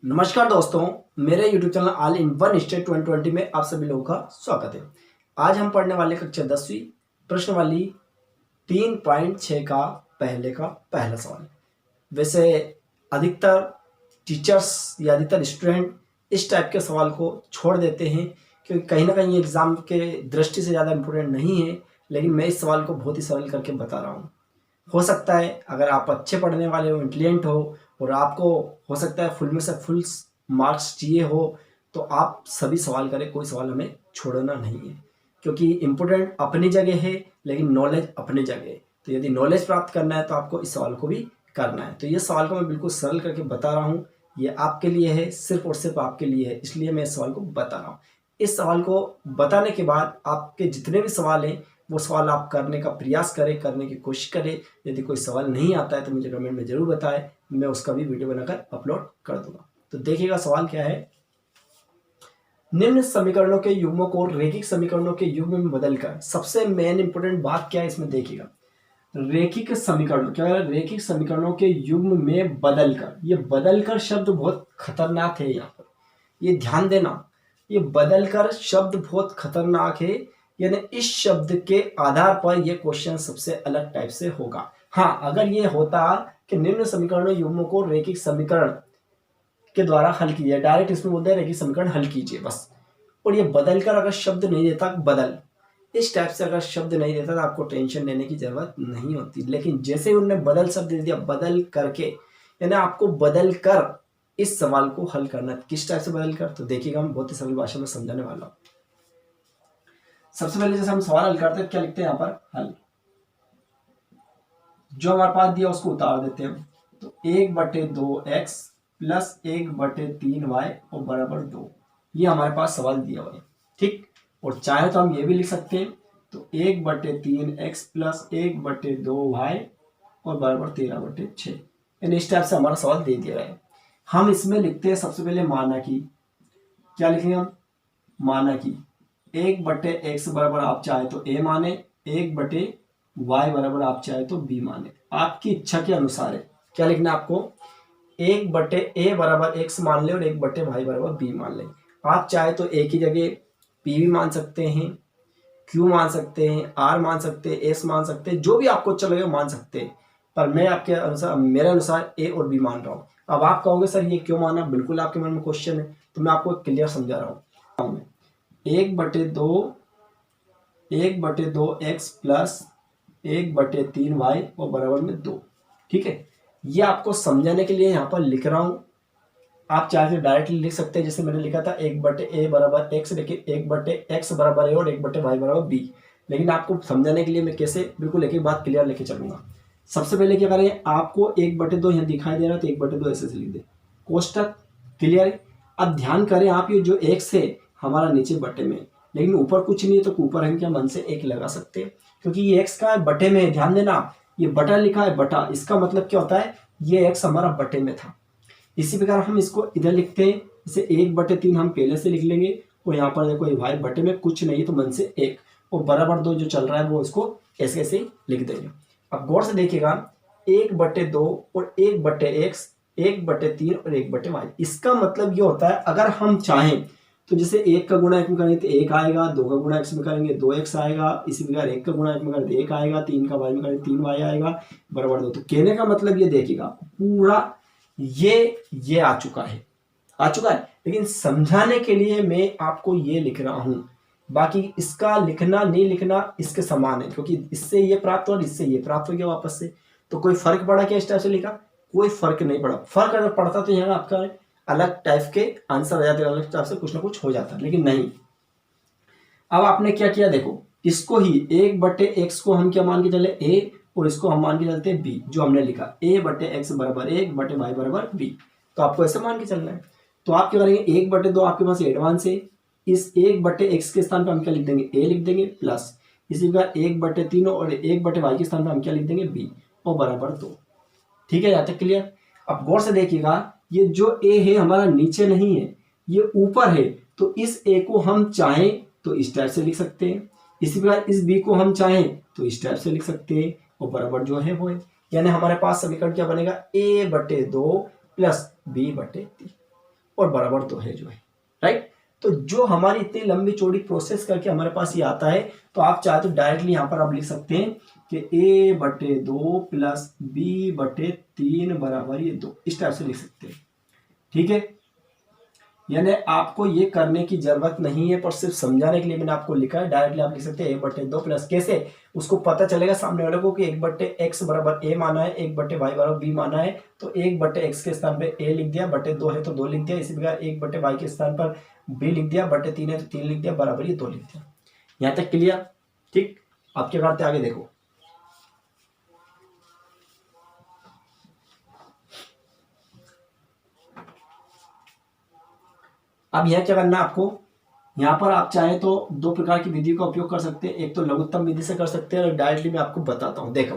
नमस्कार दोस्तों, मेरे YouTube channel all in one state 2020 में आप सभी लोगों का स्वागत है। आज हम पढ़ने वाले कक्षा 10वीं प्रश्न वाली 3.6 का पहला सवाल। वैसे अधिकतर टीचर्स या अधिकतर स्टूडेंट इस टाइप के सवाल को छोड़ देते हैं क्योंकि कहीं ना कहीं एग्जाम के दृष्टि से ज़्यादा इम्पोर्टेंट नहीं है, लेकिन मैं इस सवाल को बहुत ही सरल करके बता रहा हूँ। हो सकता है अगर आप अच्छे पढ़ने वाले हो, इंटेलिजेंट हो और आपको हो सकता है फुल में से फुल मार्क्स चाहिए हो, तो आप सभी सवाल करें, कोई सवाल हमें छोड़ना नहीं है क्योंकि इम्पोर्टेंट अपनी जगह है लेकिन नॉलेज अपनी जगह है। तो यदि नॉलेज प्राप्त करना है तो आपको इस सवाल को भी करना है। तो ये सवाल को मैं बिल्कुल सरल करके बता रहा हूँ, ये आपके लिए है, सिर्फ और सिर्फ आपके लिए है, इसलिए मैं इस सवाल को बता रहा हूँ। इस सवाल को बताने के बाद आपके जितने भी सवाल हैं वो सवाल आप करने का प्रयास करें, करने की कोशिश करें। यदि कोई सवाल नहीं आता है तो मुझे कमेंट में ज़रूर बताएं, मैं उसका भी वीडियो बनाकर अपलोड कर दूंगा। तो देखिएगा सवाल क्या है। निम्न समीकरणों के युग्मों को रैखिक समीकरणों के युग्म में बदलकर, सबसे मेन इंपोर्टेंट बात क्या है इसमें देखिएगा, रैखिक समीकरणों क्या है, रैखिक समीकरणों के युग्म में बदलकर। ये बदलकर शब्द बहुत खतरनाक है, यहाँ पर ये ध्यान देना, ये बदलकर शब्द बहुत खतरनाक है। यानी इस शब्द के आधार पर यह क्वेश्चन सबसे अलग टाइप से होगा। हाँ, अगर ये होता कि निम्न समीकरणों युग्मों को रैखिक समीकरण के द्वारा हल कीजिए, डायरेक्ट इसमें बोलते हैं रैखिक समीकरण हल कीजिए बस, और ये बदलकर अगर शब्द नहीं देता बदल, इस टाइप से अगर शब्द नहीं देता तो आपको टेंशन लेने की जरूरत नहीं होती। लेकिन जैसे उन्होंने बदल शब्द दे दिया, बदल करके, यानी आपको बदल कर इस सवाल को हल करना। किस टाइप से बदल कर, तो देखिएगा हम बहुत ही सरल भाषा में समझाने वाला हूं। सबसे पहले जैसे हम सवाल हल करते हैं, क्या लिखते हैं यहाँ पर, हल। जो हमारे पास दिया उसको उतार देते हैं। तो 1/2x प्लस 1/3y और बराबर 2, ये हमारे पास सवाल दिया हुआ है, ठीक। और चाहे तो हम ये भी लिख सकते हैं, तो 1/3x प्लस 1/2y और बराबर 13/6, यानी इस टाइप से हमारा सवाल दे दिया है। हम इसमें लिखते हैं सबसे पहले माना की, क्या लिखेंगे हम, माना की 1/x बराबर आप चाहे तो a माने, 1/y बराबर आप चाहे तो b माने, आपकी इच्छा के अनुसार है। क्या लिखना है आपको, 1/a बराबर x मान ले और 1/y बराबर b मान ले। आप चाहे तो a की जगह p भी मान सकते हैं, q मान सकते हैं, r मान सकते हैं, s मान सकते हैं, जो भी आपको अच्छा लगे मान सकते हैं। पर मैं आपके अनुसार, मेरे अनुसार a और b मान रहा हूँ। अब आप कहोगे सर ये क्यों माना, बिल्कुल आपके मन में क्वेश्चन है, तो मैं आपको क्लियर समझा रहा हूँ। 1/2x प्लस 1/3y और बराबर में 2, ठीक है। ये आपको समझाने के लिए यहाँ पर लिख रहा हूँ। आप चाहे तो डायरेक्टली लिख सकते हैं, जैसे मैंने लिखा था 1/a बराबर x, लेकिन 1/x बराबर a और 1/y बराबर b। लेकिन आपको समझाने के लिए मैं कैसे बिल्कुल एक एक बात क्लियर लेके चलूंगा। सबसे पहले क्या करें, आपको 1/2 यहाँ दिखाई दे रहा है तो 1/2 ऐसे से लिख दे, कोष्टक, क्लियर है। अब ध्यान करें आप, ये जो x है हमारा नीचे बटे में, लेकिन ऊपर कुछ नहीं है, तो ऊपर हम क्या मन से 1 लगा सकते हैं क्योंकि ये x का बटे में है। ध्यान देना, ये बटा लिखा है, बटा, इसका मतलब क्या होता है, ये x हमारा बटे में था। इसी प्रकार हम इसको इधर लिखते हैं, जैसे 1/3 हम पहले से लिख लेंगे, और यहाँ पर देखो y बटे में कुछ नहीं तो मन से 1, और बराबर 2 जो चल रहा है वो इसको ऐसे ऐसे लिख देंगे। अब गौर से देखिएगा, 1/2 और 1/x, 1/3 और 1/y, इसका मतलब ये होता है अगर हम चाहें तो जैसे 1 का गुणा 1 में करेंगे तो 1 आएगा, 2 का गुणा x में करेंगे 2x आएगा, इसी प्रकार 1 का गुणा 1 में करेंगे 1 आएगा, 3 का y में करेंगे 3y आएगा, बराबर 2। तो कहने का मतलब ये देखिएगा पूरा ये आ चुका है, लेकिन समझाने के लिए मैं आपको ये लिख रहा हूं। बाकी इसका लिखना नहीं लिखना इसके समान है, क्योंकि इससे ये प्राप्त हो, इससे ये प्राप्त हो गया वापस से, तो कोई फर्क पड़ा क्या इस टाइप से लिखा, कोई फर्क नहीं पड़ा। फर्क अगर पड़ता तो यहाँ आपका अलग टाइप के आंसर आ जाते, अलग टाइप से कुछ ना कुछ हो जाता, लेकिन नहीं। अब आपने क्या किया, देखो इसको ही 1/x को हम क्या मान के चले, a, और इसको हम मान के चलते हैं b, जो हमने लिखा a/x बराबर 1/y बराबर b, तो आपको ऐसे मान के चलना है। तो आप क्या करेंगे, 1/2 आपके पास एडवांस है, इस 1/x के स्थान पर हम क्या लिख देंगे, a लिख देंगे, प्लस इसी प्रकार 1/3 और 1/y के स्थान पर हम क्या लिख देंगे, b और बराबर 2। ठीक है, यहाँ तक क्लियर। अब गौर से देखिएगा, ये जो a है हमारा नीचे नहीं है, ये ऊपर है, तो इस a को हम चाहें तो इस टाइप से लिख सकते हैं, इसी प्रकार इस b को हम चाहें तो इस टाइप से लिख सकते हैं, और बराबर जो है वो है। यानी हमारे पास समीकरण क्या बनेगा, a/2 प्लस b/3। और बराबर 2 है जो है, राइट। तो जो हमारी इतनी लंबी चौड़ी प्रोसेस करके हमारे पास ये आता है, तो आप चाहे तो डायरेक्टली यहाँ पर आप लिख सकते हैं कि a/2 प्लस b/3 बराबर ये 2, इस टाइप से लिख सकते हैं, ठीक है। यानी आपको ये करने की जरूरत नहीं है, पर सिर्फ समझाने के लिए मैंने आपको लिखा है। डायरेक्टली आप लिख सकते हैं a/2 प्लस, कैसे उसको पता चलेगा सामने वाले को कि 1/x बराबर a माना है, 1/y बराबर b माना है, तो 1/x के स्थान पे a लिख दिया, बटे 2 है तो 2 लिख दिया, इसी प्रकार 1/y के स्थान पर b लिख दिया, बटे 3 है तो 3 लिख दिया, बराबर ये 2 लिख दिया। यहां तक क्लियर? ठीक, आप क्या करते आगे देखो। अब यह क्या करना है आपको, यहाँ पर आप चाहे तो दो प्रकार की विधि का उपयोग कर सकते हैं। एक तो लघुत्तम विधि से कर सकते हैं, और डायरेक्टली मैं आपको बताता हूँ। देखो,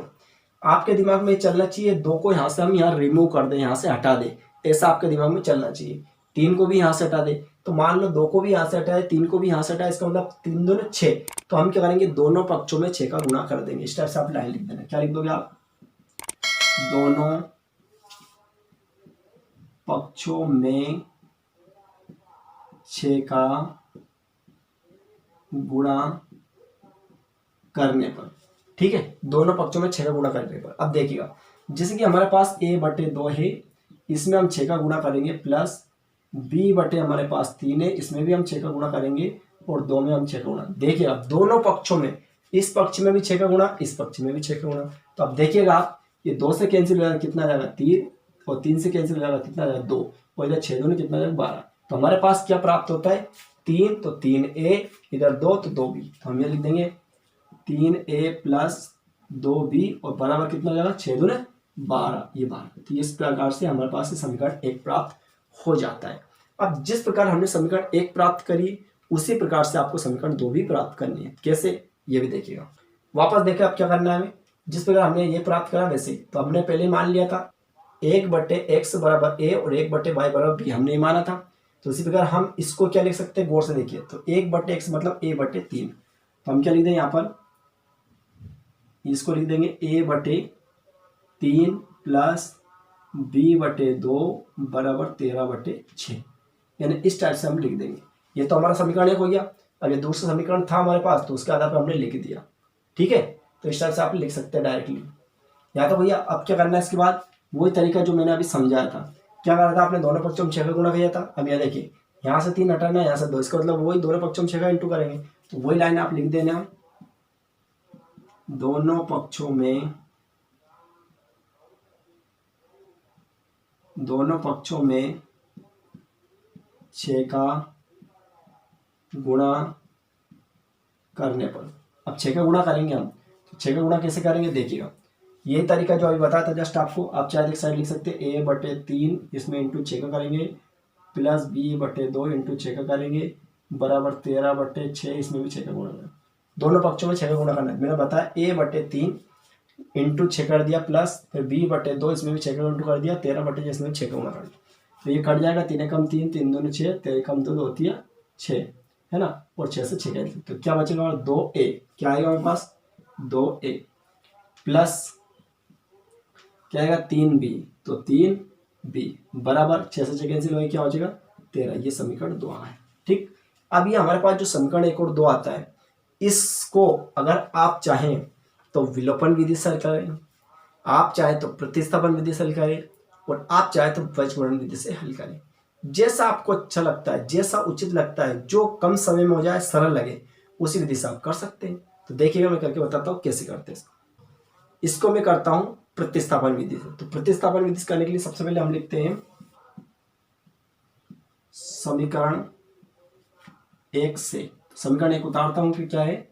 आपके दिमाग में चलना चाहिए 2 को यहाँ से हम यहाँ रिमूव कर दें, यहाँ से हटा दें, ऐसा आपके दिमाग में चलना चाहिए। 3 को भी यहाँ से हटा दे, तो मान लो 2 को भी यहाँ से हटाए, 3 को भी यहाँ से हटाए, इसका मतलब 3 दूनी 6। तो हम क्या करेंगे, दोनों पक्षों में 6 का गुणा कर देंगे। इस टाइप से आप लाइन लिख देना। क्या लिख दोगे आप, दोनों पक्षों में 6 का गुणा करने पर, ठीक है, दोनों पक्षों में 6 का गुणा करने पर। अब देखिएगा, जैसे कि हमारे पास a/2 है, इसमें हम 6 का गुणा करेंगे, प्लस b/ हमारे पास 3 है, इसमें भी हम 6 का गुणा करेंगे, और 2 में हम 6 का गुणा। देखिएगा दोनों पक्षों में, इस पक्ष में भी 6 का गुणा, इस पक्ष में भी 6 का गुणा। तो अब देखिएगा आप, ये 2 से कैंसिल हो जाएगा, कितना जाएगा 3, और 3 से कैंसिल हो जाएगा, कितना जाएगा 2, और इधर 6 दूनी कितना जाएगा 12। तो हमारे पास क्या प्राप्त होता है, 3, तो 3a, इधर 2 तो 2b। तो हम ये लिख देंगे 3a प्लस 2b, और बराबर कितना जाएगा 6 दूने 12, ये 12। तो इस प्रकार से हमारे पास समीकरण 1 प्राप्त हो जाता है। अब जिस प्रकार हमने समीकरण 1 प्राप्त करी, उसी प्रकार से आपको समीकरण 2 भी प्राप्त करनी है। कैसे, ये भी देखिएगा। वापस देखें अब क्या करना है हमें, जिस प्रकार हमने ये प्राप्त करा वैसे। तो हमने पहले मान लिया था 1/x बराबर a और 1/y बराबर b, हमने माना था। तो इसी प्रकार हम इसको क्या लिख सकते हैं, गौर से देखिए। तो 1/x मतलब a/3। तो हम क्या लिख देंगे यहाँ पर, इसको लिख देंगे a/3 प्लस b/2 बराबर 13/6, यानी इस टाइप से हम लिख देंगे। ये तो हमारा समीकरण 1 हो गया। अब ये दूसरा समीकरण था हमारे पास, तो उसके आधार पर हमने लिख दिया, ठीक है। तो इस टाइप से आप लिख सकते हैं डायरेक्टली। या तो भैया अब क्या करना है, इसके बाद वही तरीका जो मैंने अभी समझाया था। क्या करा था आपने, दोनों पक्षों में 6 का गुणा किया था। अब यह देखिए, यहाँ से 3 हटाना है, यहाँ से 2, इसका मतलब वही दोनों पक्षों में 6 का इंटू करेंगे। तो वही लाइन आप लिख देना, दोनों पक्षों में 6 का गुणा करने पर। अब 6 का गुणा करेंगे हम, तो 6 का गुणा कैसे करेंगे देखिएगा। ये तरीका जो अभी बताया था जस्ट आपको, आप चाहे एक साइड लिख सकते हैं a/3, इसमें इंटू 6 का करेंगे, प्लस b/2 इंटू 6 का करेंगे, बराबर 13/6, इसमें भी 6 का गुणा करना। दोनों पक्षों में 6 का गुणा करना है। मैंने बताया a/3 इंटू 6 कर दिया, प्लस फिर b/2, इसमें भी 6 का इंटू कर दिया, 13/6, इसमें भी 6 का गुणा कर दिया। तो ये कट जाएगा, 3 एकम 3, 3 दूनी 6, 3 एकम 2 होती है 6, है ना, और 6 से 6 कैंसिल। तो क्या बचेगा हमारा 2a, क्या आएगा हमारे पास 2a, प्लस क्या आएगा 3b, तो 3b बराबर 6 से 6 कैंसिल होगा, क्या बचेगा 13। ये समीकरण 2 है, ठीक। अब ये हमारे पास जो समीकरण 1 और 2 आता है, इसको अगर आप चाहें तो विलोपन विधि से हल करें, आप चाहे तो प्रतिस्थापन विधि से हल करें, और आप चाहे तो बीजगणित विधि से हल करें। जैसा आपको अच्छा लगता है, जैसा उचित लगता है, जो कम समय में हो जाए, सरल लगे, उसी विधि से आप कर सकते हैं। तो देखिएगा मैं करके बताता हूँ कैसे करते हैं इसको। मैं करता हूँ प्रतिस्थापन विधि से। तो प्रतिस्थापन विधि से करने के लिए सबसे पहले हम लिखते हैं समीकरण 1 से। समीकरण 1 उतारता हूँ कि क्या है,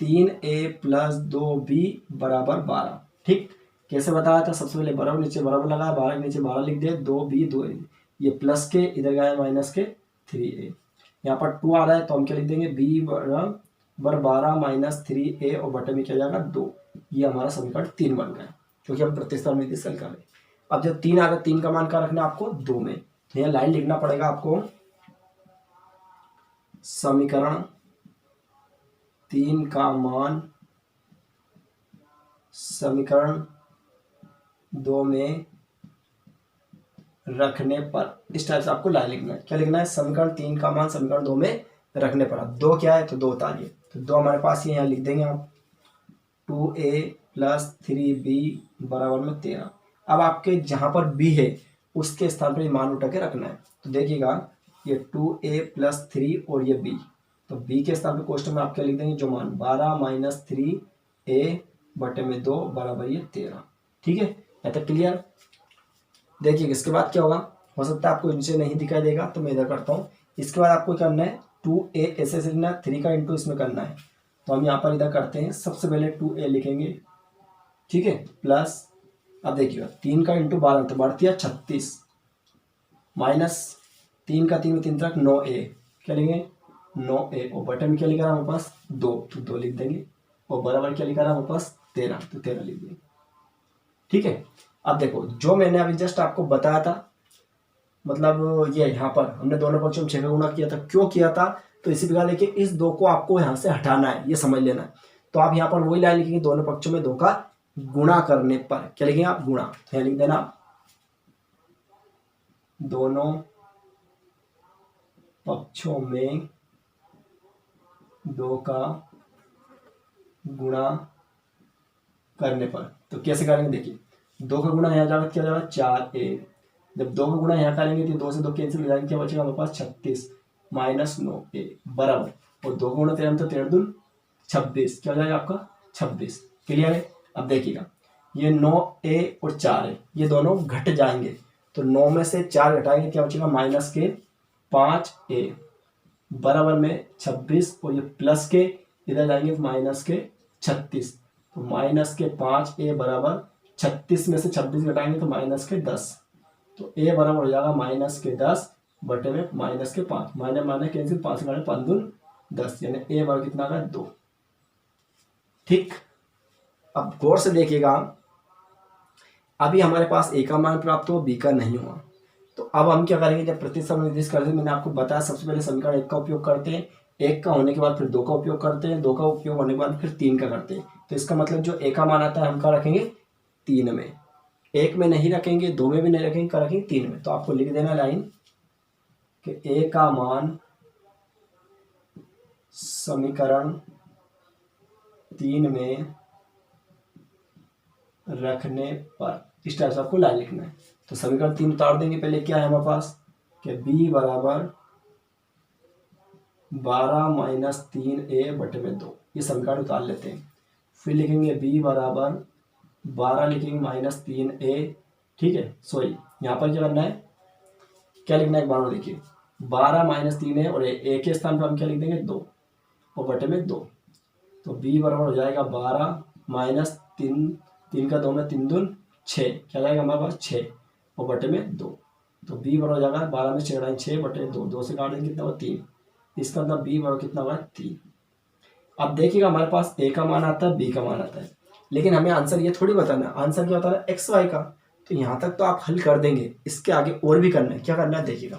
3a प्लस 2b बराबर 12, ठीक। कैसे बताया था, सबसे पहले बराबर नीचे बराबर लगाया, 12 के नीचे 12 लिख दिए, 2b 2a, ये प्लस के इधर गया माइनस के 3a, यहाँ पर 2 आ रहा है, तो हम क्या लिख देंगे b बराबर 12 माइनस 3a, और बटे में क्या जाएगा 2। ये हमारा समीकरण 3 बन गया, क्योंकि हम प्रतिस्थापन विधि से हल कर रहे हैं। अब जब 3 आ गया, 3 का मान क्या रखना है आपको 2 में, तो यहाँ लाइन लिखना पड़ेगा आपको, समीकरण 3 का मान समीकरण 2 में रखने पर, इस टाइप से आपको लाइन लिखना है। क्या लिखना है? समीकरण 3 का मान समीकरण 2 में रखने पर। अब 2 क्या है? तो 2 उतारिए, तो 2 हमारे पास ये यहाँ लिख देंगे आप, 2a + 3b बराबर में 13। अब आपके जहाँ पर b है उसके स्थान पर मान उठा के रखना है। तो देखिएगा, ये 2a + 3 और ये b, तो b के स्थान पर क्वेश्चन में आप क्या लिख देंगे? जो मान 12 - 3a/2 बराबर ये 13। ठीक है, या तो क्लियर? देखिए इसके बाद क्या होगा, हो सकता है आपको नीचे नहीं दिखाई देगा तो मैं इधर करता हूँ। इसके बाद आपको करना है 2a ऐसे लिखना है, 3 का इंटू इसमें करना है। तो हम यहाँ पर इधर करते हैं, सबसे पहले 2a लिखेंगे, ठीक है, प्लस, अब देखिएगा 3 का इंटू 12 तो बढ़ती है 36, माइनस 3 का 3 में 3 तक 9a, क्या लिखेंगे? 9a, और बटन में क्या लिखा रहा है हमारे पास? 2, तो 2 लिख देंगे, और बराबर क्या लिखा रहा है हमारे पास? 13, तो 13 लिख देंगे। ठीक है, अब देखो जो मैंने अभी जस्ट आपको बताया था, मतलब ये यहाँ पर हमने दोनों पक्षों में 6 का गुणा किया था, क्यों किया था? तो इसी प्रकार देखिए इस 2 को आपको यहाँ से हटाना है, ये समझ लेना है। तो आप यहाँ पर वही लाइन लिखेंगे, दोनों पक्षों में 2 का गुणा करने पर, क्या लिखेंगे आप? गुणा। तो यहाँ लिख देना, दोनों पक्षों में 2 का गुणा करने पर। तो कैसे करेंगे? देखिए 2 का गुणा यहाँ जाकर क्या जाएगा? 4a, जब 2 का गुणा यहाँ करेंगे तो 2 से 2 कैंसिल हो जाएंगे, क्या बचेगा हमारे पास? 36 माइनस 9a बराबर, और 2 का गुणा 13 तो 13 दून 26, क्या हो जाएगा आपका? 26। क्लियर है? अब देखिएगा ये 9a और 4a ये दोनों घट जाएंगे, तो 9 में से 4 घटाएंगे, क्या बचेगा? माइनस के 5a बराबर में 26, और ये प्लस के इधर जाएंगे माइनस के 36, तो माइनस के 5a बराबर 36 में से 26 घटाएंगे तो माइनस के 10, तो a बराबर हो जाएगा माइनस के 10 बटे में माइनस के 5, माइनस माइनस कैंसिल, 5 घटाए 5 दून 10, यानी a बराबर कितना का? 2। ठीक, अब गौर से देखिएगा, अभी हमारे पास a का मान प्राप्त हुआ, b का नहीं हुआ। तो अब हम क्या करेंगे? जब प्रतिस्थापन निर्दिष्ट करते हैं, मैंने आपको बताया सबसे पहले समीकरण 1 का उपयोग करते हैं, 1 का होने के बाद फिर 2 का उपयोग करते हैं, 2 का उपयोग होने के बाद फिर 3 का करते हैं। तो इसका मतलब जो a का मान आता है हम क्या रखेंगे? 3 में, 1 में नहीं रखेंगे, 2 में भी नहीं रखेंगे, क्या रखेंगे? 3 में। तो आपको लिख देना लाइन कि a का मान समीकरण 3 में रखने पर, इस टाइप से आपको लाइन लिखना है। तो समीकरण 3 उतार देंगे, पहले क्या है हमारे पास कि b बराबर 12 - 3a/2, ये समीकरण उतार लेते हैं। फिर लिखेंगे b बराबर 12 लिखेंगे माइनस 3a, ठीक है, सॉरी यहाँ पर क्या करना है, क्या लिखना है एक बार और देखिए, 12 - 3a और a के स्थान पर हम क्या लिख देंगे? 2, और बटे में 2, तो b बराबर हो जाएगा 12 माइनस 3, 3 का 2 में 3 दून 6, क्या जाएगा हमारे पास? 6, और बटे में 2, तो b बराबर हो जाएगा 12 में 6 घटाएंगे 6 बटे 2, 2 से काट देंगे कितना हुआ? 3, इसका मतलब b बराबर कितना हुआ? 3। अब देखिएगा हमारे पास a का मान आता है, b का मान आता है, लेकिन हमें आंसर ये थोड़ी बताना, आंसर क्या बताना? एक्स वाई का। तो यहाँ तक तो आप हल कर देंगे, इसके आगे और भी करना है, क्या करना है देखिएगा।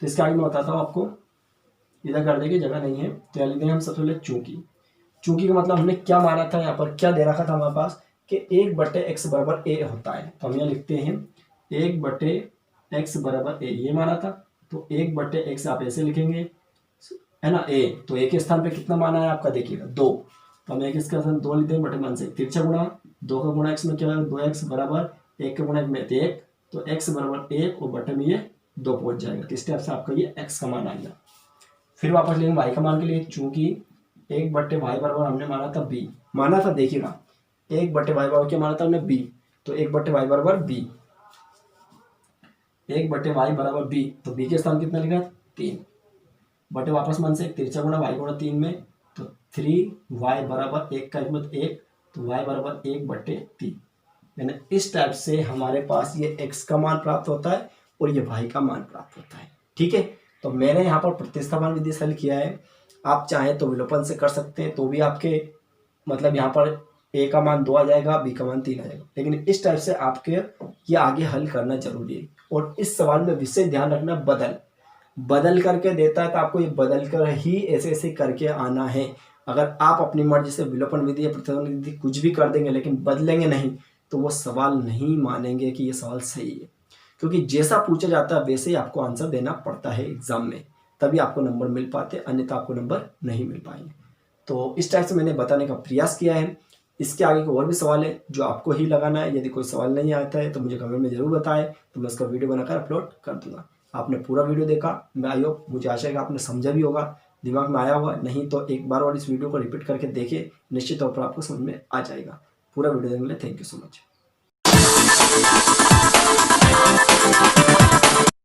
तो इसके आगे मैं बताता हूँ आपको, इधर कर देंगे, जगह नहीं है तो यहाँ लिख देंगे हम सबसे पहले चूंकि। चूंकि का मतलब हमने क्या माना था, यहाँ पर क्या दे रखा था हमारे पास कि 1/x बराबर a होता है। तो हम यहाँ लिखते हैं 1/x बराबर a, ये माना था, तो 1/x आप ऐसे लिखेंगे, है ना, a, तो a के स्थान पे कितना माना है आपका? देखिएगा 2, तो हम एक इसका स्थान 2 लिखते हैं, बटे मान से तिरछा गुणा, 2 का गुणा x में क्या है? 2x बराबर 1 का गुणा 1 में 1, तो x बराबर 1 और बटे में ये 2 पहुंच जाएगा। किस टाइप से आपका ये x का मान आ गया। फिर वापस लेंगे y का मान के लिए, चूंकि 1/y बराबर हमने माना था b, माना था, देखिएगा 1/y बराबर क्या माना था हमने? b, तो 1/y बराबर b, 1/y बराबर b, तो b के स्थान कितना लिखा? 3, बटे वापस मन से तिरछा गुणा y गुणा 3 में, तो 3y बराबर 1 का 1, तो y बराबर 1/3, यानी इस टाइप से हमारे पास ये x का मान प्राप्त होता है और ये y का मान प्राप्त होता है। ठीक है, तो मैंने यहाँ पर प्रतिस्थापन विधि से हल किया है, आप चाहें तो विलोपन से कर सकते हैं, तो भी आपके मतलब यहाँ पर a का मान 2 आ जाएगा, b का मान 3 आ जाएगा, लेकिन इस टाइप से आपके ये आगे हल करना जरूरी है। और इस सवाल में विशेष ध्यान रखना, बदल करके देता है तो आपको ये बदल कर ही ऐसे ऐसे करके आना है। अगर आप अपनी मर्जी से विलोपन विधि या प्रतिस्थापन विधि कुछ भी कर देंगे लेकिन बदलेंगे नहीं, तो वो सवाल नहीं मानेंगे कि ये सवाल सही है, क्योंकि जैसा पूछा जाता है वैसे ही आपको आंसर देना पड़ता है एग्जाम में, तभी आपको नंबर मिल पाते, अन्यथा आपको नंबर नहीं मिल पाएंगे। तो इस टाइप से मैंने बताने का प्रयास किया है। इसके आगे को और भी सवाल है जो आपको ही लगाना है। यदि कोई सवाल नहीं आता है तो मुझे कमेंट में ज़रूर बताएं, तो मैं उसका वीडियो बनाकर अपलोड कर दूंगा। आपने पूरा वीडियो देखा, मैं आई होप, मुझे आशा है कि आपने समझा भी होगा, दिमाग में आया होगा। नहीं तो एक बार और इस वीडियो को रिपीट करके देखिए, निश्चित तौर पर आपको समझ में आ जाएगा। पूरा वीडियो देखने के लिए थैंक यू सो मच।